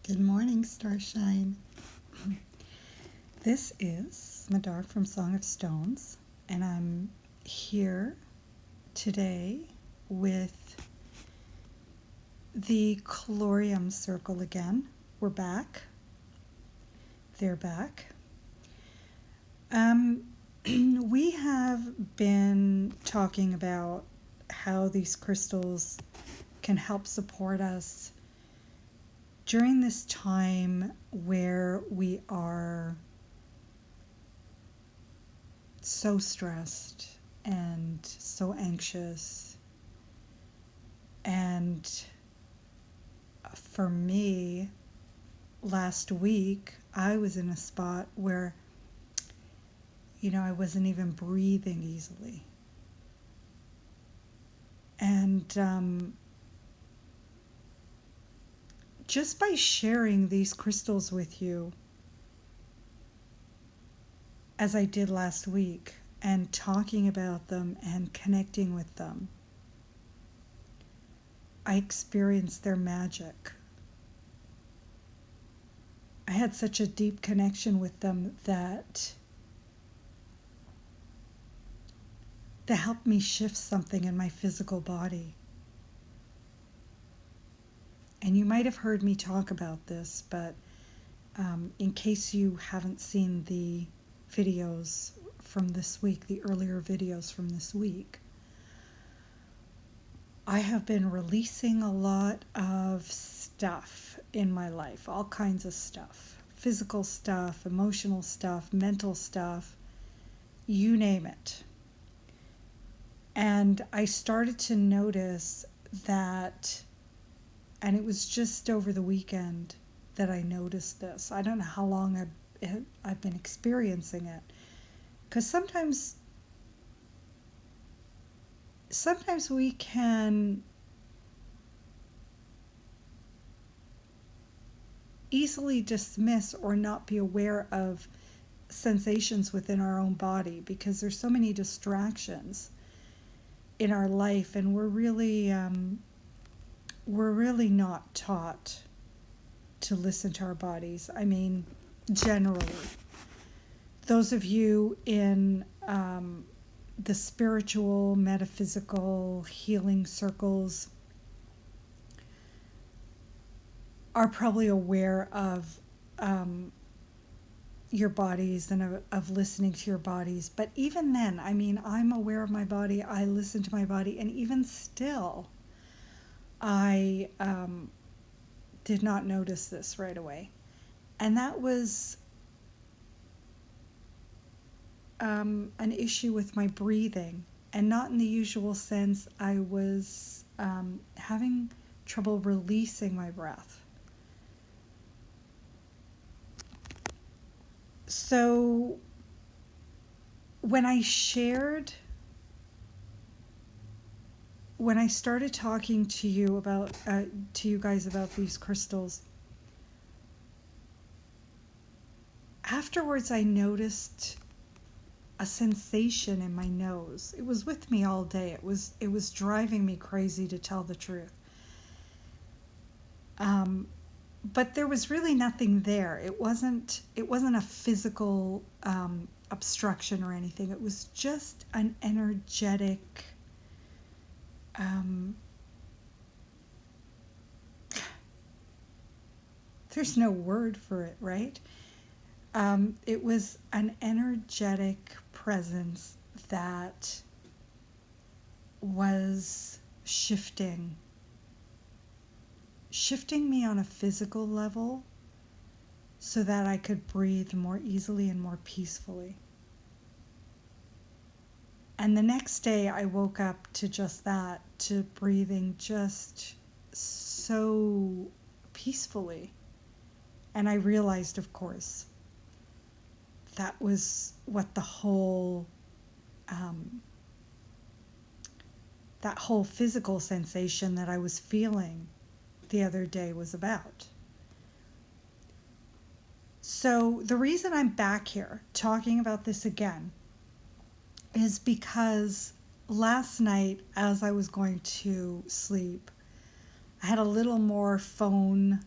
Good morning, Starshine. This is Madar from Song of Stones, and I'm here today with the Colorium Circle again. We're back. They're back. We have been talking about how these crystals can help support us during this time where we are so stressed and so anxious. And for me, last week, I was in a spot where, I wasn't even breathing easily. And just by sharing these crystals with you, as I did last week, and talking about them and connecting with them, I experienced their magic. I had such a deep connection with them that helped me shift something in my physical body. And you might have heard me talk about this, but in case you haven't seen the videos from this week, the earlier videos from this week, I have been releasing a lot of stuff in my life, all kinds of stuff, physical stuff, emotional stuff, mental stuff, you name it. And I started to notice that, and it was just over the weekend that I noticed this. I don't know how long I've been experiencing it. Because sometimes we can easily dismiss or not be aware of sensations within our own body because there's so many distractions in our life, and we're really not taught to listen to our bodies. I mean, generally, those of you in the spiritual, metaphysical, healing circles are probably aware of your bodies and of listening to your bodies. But even then, I mean, I'm aware of my body, I listen to my body, and even still, I did not notice this right away. And that was an issue with my breathing, and not in the usual sense. I was having trouble releasing my breath. So when I started talking to you guys about these crystals, afterwards I noticed a sensation in my nose. It was with me all day. It was driving me crazy, to tell the truth. But there was really nothing there. It wasn't a physical obstruction or anything. It was just an energetic there's no word for it, right? It was an energetic presence that was shifting me on a physical level so that I could breathe more easily and more peacefully. And the next day I woke up to just that, to breathing just so peacefully. And I realized, of course, that was what the whole physical sensation that I was feeling the other day was about. So the reason I'm back here talking about this again is because last night, as I was going to sleep, I had a little more phone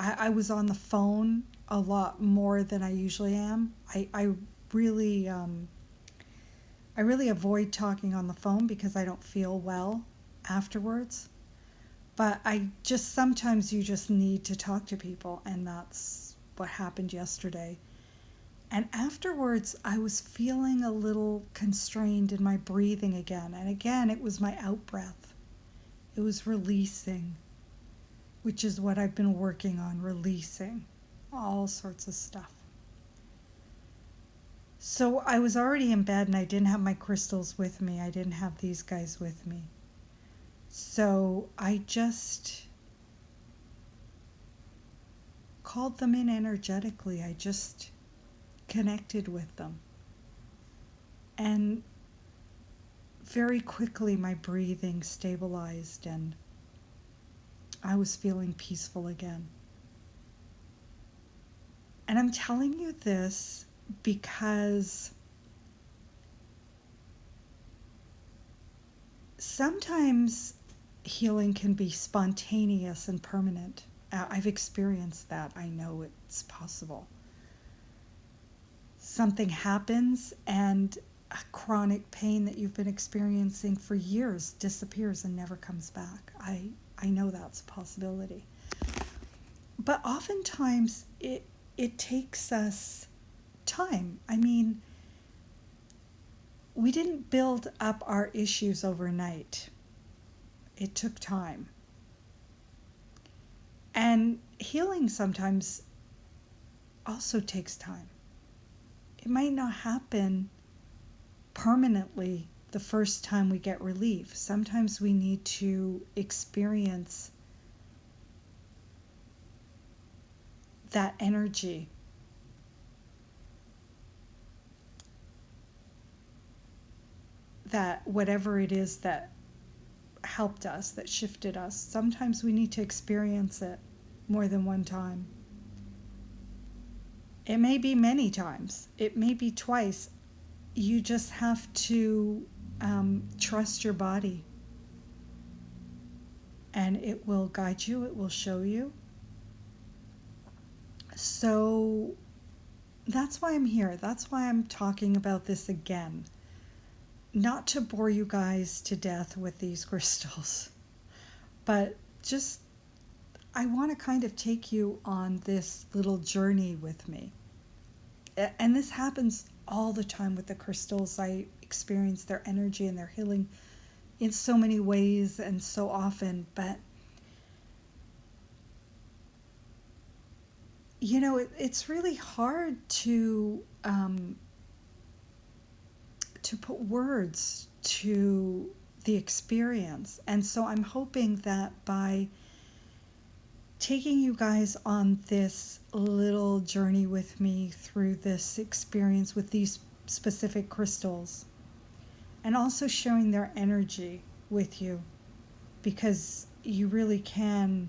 I was on the phone a lot more than I usually am. I really I really avoid talking on the phone because I don't feel well afterwards. But I just sometimes you just need to talk to people, and that's what happened yesterday. And afterwards, I was feeling a little constrained in my breathing again. And again, it was my out breath. It was releasing, which is what I've been working on, releasing all sorts of stuff. So I was already in bed and I didn't have my crystals with me. I didn't have these guys with me. So I just called them in energetically. I just connected with them. And very quickly my breathing stabilized and I was feeling peaceful again. And I'm telling you this because sometimes healing can be spontaneous and permanent. I've experienced that. I know it's possible. Something happens and a chronic pain that you've been experiencing for years disappears and never comes back. I know that's a possibility. But oftentimes it takes us time. I mean, we didn't build up our issues overnight. It took time. And healing sometimes also takes time. It might not happen permanently the first time we get relief. Sometimes we need to experience that energy. That whatever it is that helped us, that shifted us, sometimes we need to experience it more than one time. It may be many times, it may be twice. You just have to trust your body, and it will guide you, it will show you. So that's why I'm here. That's why I'm talking about this again. Not to bore you guys to death with these crystals, but just I want to kind of take you on this little journey with me. And this happens all the time with the crystals. I experience their energy and their healing in so many ways and so often, but you know, it's really hard to put words to the experience. And so I'm hoping that by taking you guys on this little journey with me through this experience with these specific crystals, and also sharing their energy with you, because you really can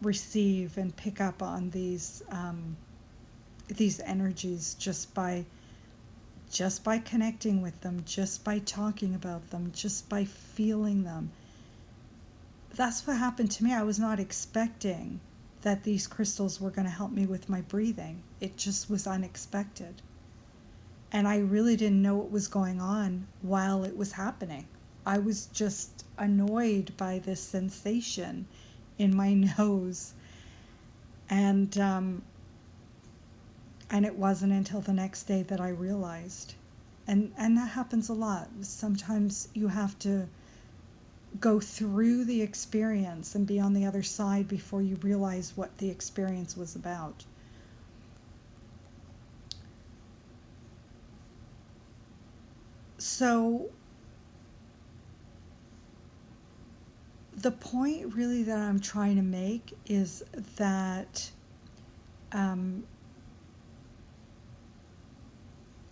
receive and pick up on these energies just by connecting with them, just by talking about them, just by feeling them. That's what happened to me. I was not expecting that these crystals were going to help me with my breathing. It just was unexpected. And I really didn't know what was going on while it was happening. I was just annoyed by this sensation in my nose. And it wasn't until the next day that I realized. And that happens a lot. Sometimes you have to go through the experience and be on the other side before you realize what the experience was about. So the point really that I'm trying to make is that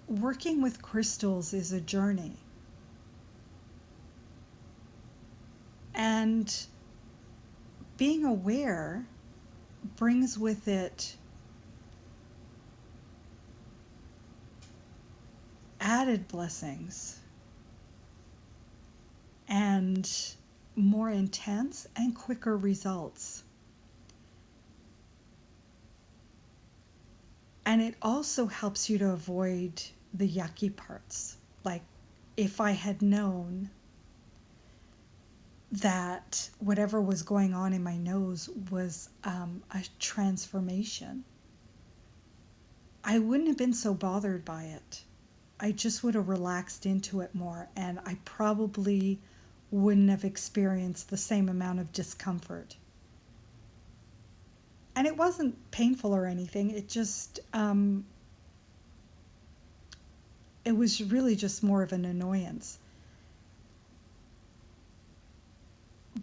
working with crystals is a journey. And being aware brings with it added blessings and more intense and quicker results. And it also helps you to avoid the yucky parts. Like, if I had known that whatever was going on in my nose was a transformation, I wouldn't have been so bothered by it. I just would have relaxed into it more, and I probably wouldn't have experienced the same amount of discomfort. And it wasn't painful or anything. It was really just more of an annoyance.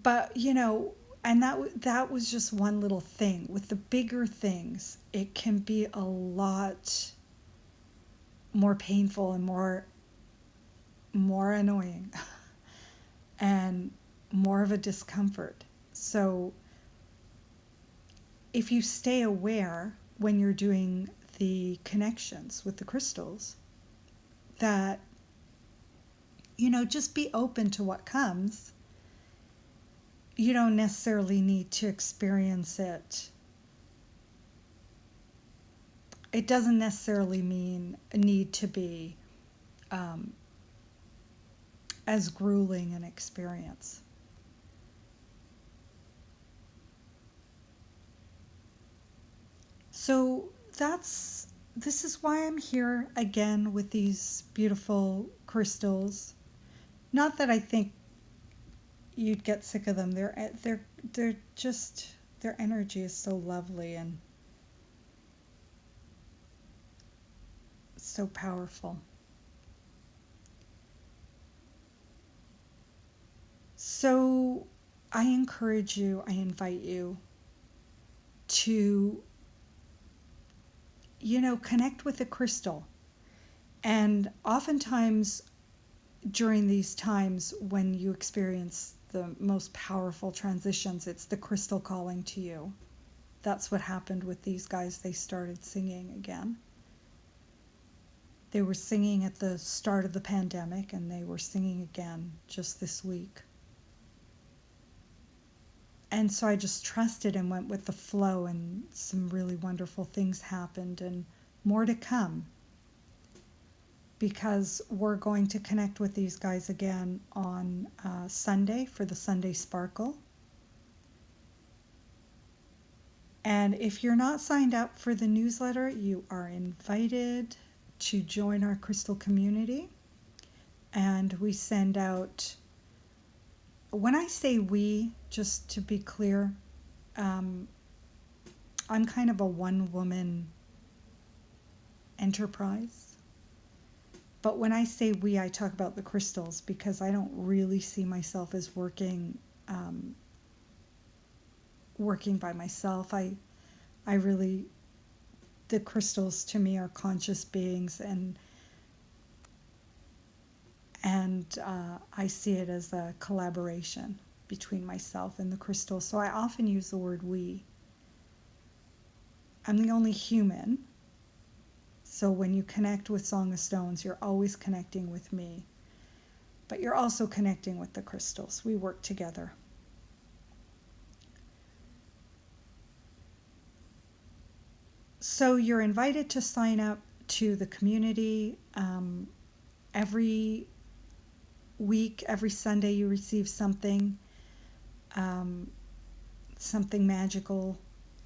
But and that was just one little thing. With the bigger things, it can be a lot more painful and more annoying and more of a discomfort. So if you stay aware when you're doing the connections with the crystals, that just be open to what comes. You don't necessarily need to experience it. It doesn't necessarily mean a need to be as grueling an experience. So this is why I'm here again with these beautiful crystals. Not that I think you'd get sick of them. They're just, their energy is so lovely and so powerful. So I encourage you, I invite you to connect with the crystal. And oftentimes during these times when you experience the most powerful transitions, it's the crystal calling to you. That's what happened with these guys. They started singing again. They were singing at the start of the pandemic, and they were singing again just this week. And so I just trusted and went with the flow, and some really wonderful things happened, and more to come, because we're going to connect with these guys again on Sunday for the Sunday Sparkle. And if you're not signed up for the newsletter, you are invited to join our crystal community. And we send out, when I say we, just to be clear, I'm kind of a one-woman enterprise. But when I say we, I talk about the crystals, because I don't really see myself as working by myself. I really, the crystals to me are conscious beings, and I see it as a collaboration between myself and the crystal. So I often use the word we. I'm the only human. So when you connect with Song of Stones, you're always connecting with me. But you're also connecting with the crystals. We work together. So you're invited to sign up to the community. Every week, every Sunday, you receive something magical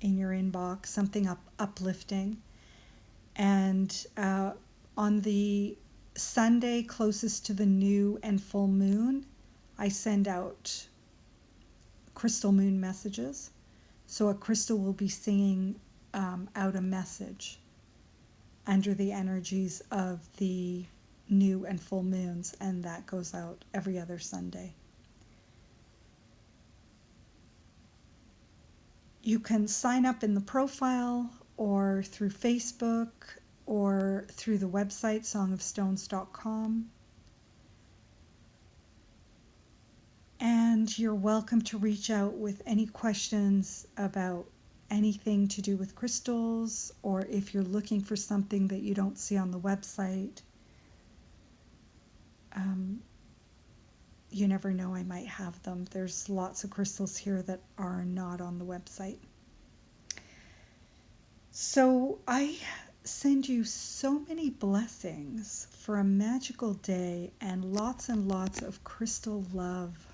in your inbox, something uplifting. And on the Sunday closest to the new and full moon, I send out crystal moon messages. So a crystal will be singing out a message under the energies of the new and full moons, and that goes out every other Sunday. You can sign up in the profile or through Facebook or through the website songofstones.com. And you're welcome to reach out with any questions about anything to do with crystals, or if you're looking for something that you don't see on the website. You never know, I might have them. There's lots of crystals here that are not on the website. So I send you so many blessings for a magical day and lots of crystal love.